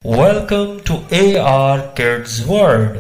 Welcome to AR Kids World.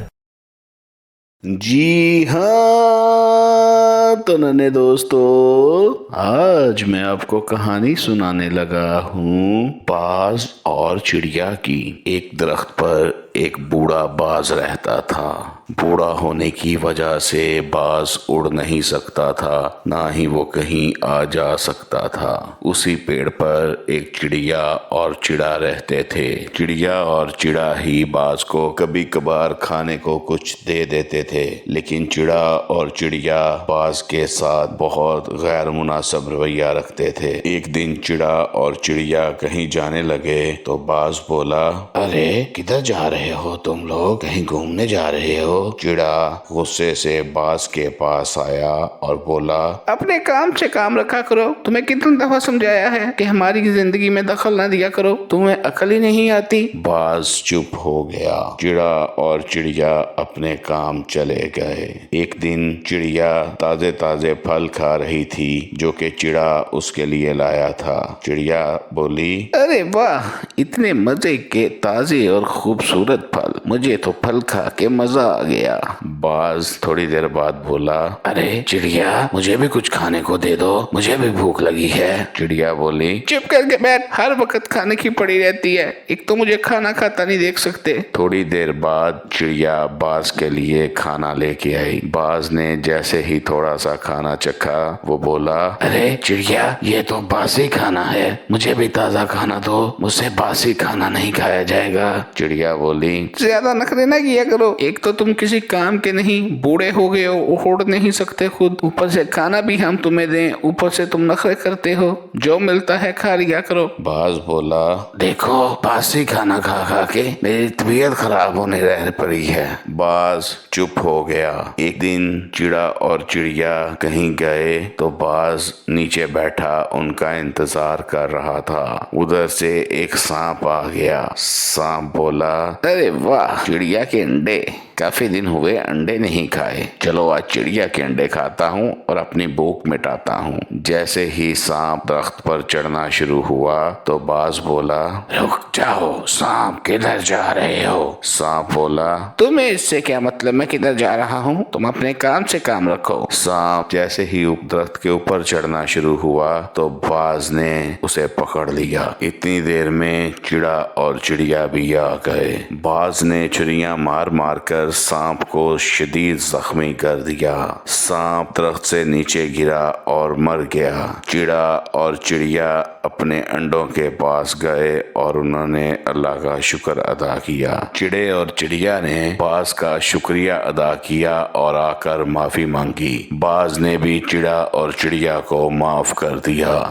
جی ہاں تو ننے دوستو، آج میں آپ کو کہانی سنانے لگا ہوں باز اور چڑیا کی۔ ایک درخت پر ایک بوڑھا باز رہتا تھا۔ بوڑھا ہونے کی وجہ سے باز اڑ نہیں سکتا تھا، نہ ہی وہ کہیں آ جا سکتا تھا۔ اسی پیڑ پر ایک چڑیا اور چڑا رہتے تھے۔ چڑیا اور چڑا ہی باز کو کبھی کبھار کھانے کو کچھ دے دیتے تھے، لیکن چڑا اور چڑیا باز کے ساتھ بہت غیر مناسب رویہ رکھتے تھے۔ ایک دن چڑا اور چڑیا کہیں جانے لگے تو باز بولا، ارے کدھر جا رہے ہو تم لوگ؟ کہیں گھومنے جا رہے ہو؟ چڑا غصے سے باز کے پاس آیا اور بولا، اپنے کام سے کام رکھا کرو، تمہیں کتنی دفعہ سمجھایا ہے کہ ہماری زندگی میں دخل نہ دیا کرو، تمہیں عقل ہی نہیں آتی۔ باز چپ ہو گیا۔ چڑا اور چڑیا اپنے کام چلے گئے۔ ایک دن چڑیا تازے تازے پھل کھا رہی تھی جو کہ چڑا اس کے لیے لایا تھا۔ چڑیا بولی، ارے واہ، اتنے مزے کے تازے اور خوبصورت پھل، مجھے تو پھل کھا کے مزہ آ گیا۔ باز تھوڑی دیر بعد بولا، ارے چڑیا، مجھے بھی کچھ کھانے کو دے دو، مجھے بھی بھوک لگی ہے۔ چڑیا بولی، چپ کر کے بیٹھ، ہر وقت کھانے کی پڑی رہتی ہے، ایک تو مجھے کھانا کھاتا نہیں دیکھ سکتے۔ تھوڑی دیر بعد چڑیا باز کے لیے کھانا لے کے آئی۔ باز نے جیسے ہی تھوڑا سا کھانا چکھا وہ بولا، ارے چڑیا، یہ تو باسی کھانا ہے، مجھے بھی تازہ کھانا دو، مجھ سے باسی کھانا نہیں کھایا جائے گا۔ چڑیا بولی، زیادہ نخرے نہ کیا کرو، ایک تو تم کسی کام کے نہیں، بوڑھے ہو گئے ہو، اڑ نہیں سکتے خود، اوپر سے کھانا بھی ہم تمہیں دیں، اوپر سے تم نخرے کرتے ہو، جو ملتا ہے کھا لیا کرو۔ باز بولا، دیکھو باسی کھانا کھا کھا کے میری طبیعت خراب ہونے رہ پڑی ہے۔ باز چپ ہو گیا۔ ایک دن چڑا اور چڑیا کہیں گئے تو باز نیچے بیٹھا ان کا انتظار کر رہا تھا۔ ادھر سے ایک سانپ آ گیا۔ سانپ بولا، ارے واہ، چڑیا کے انڈے، کافی دن ہوئے انڈے نہیں کھائے، چلو آج چڑیا کے انڈے کھاتا ہوں اور اپنی بھوک مٹاتا ہوں۔ جیسے ہی سانپ درخت پر چڑھنا شروع ہوا تو باز بولا، رک جاؤ، سانپ کدھر جا رہے ہو؟ سانپ بولا، تمہیں اس سے کیا مطلب میں کدھر جا رہا ہوں، تم اپنے کام سے کام رکھو۔ سانپ جیسے ہی درخت کے اوپر چڑھنا شروع ہوا تو باز نے اسے پکڑ لیا۔ اتنی دیر میں چڑا اور چڑیا بھی آ گئے۔ باز نے چھریاں مار مار کر سانپ کو شدید زخمی کر دیا۔ سانپ درخت سے نیچے گرا اور مر گیا۔ چڑا اور چڑیا اپنے انڈوں کے پاس گئے اور انہوں نے اللہ کا شکر ادا کیا۔ چڑے اور چڑیا نے باز کا شکریہ ادا کیا اور آ کر معافی مانگی۔ باز نے بھی چڑا اور چڑیا کو معاف کر دیا۔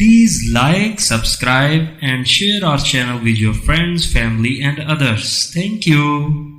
Please like, subscribe and share our channel with your friends, family and others. Thank you.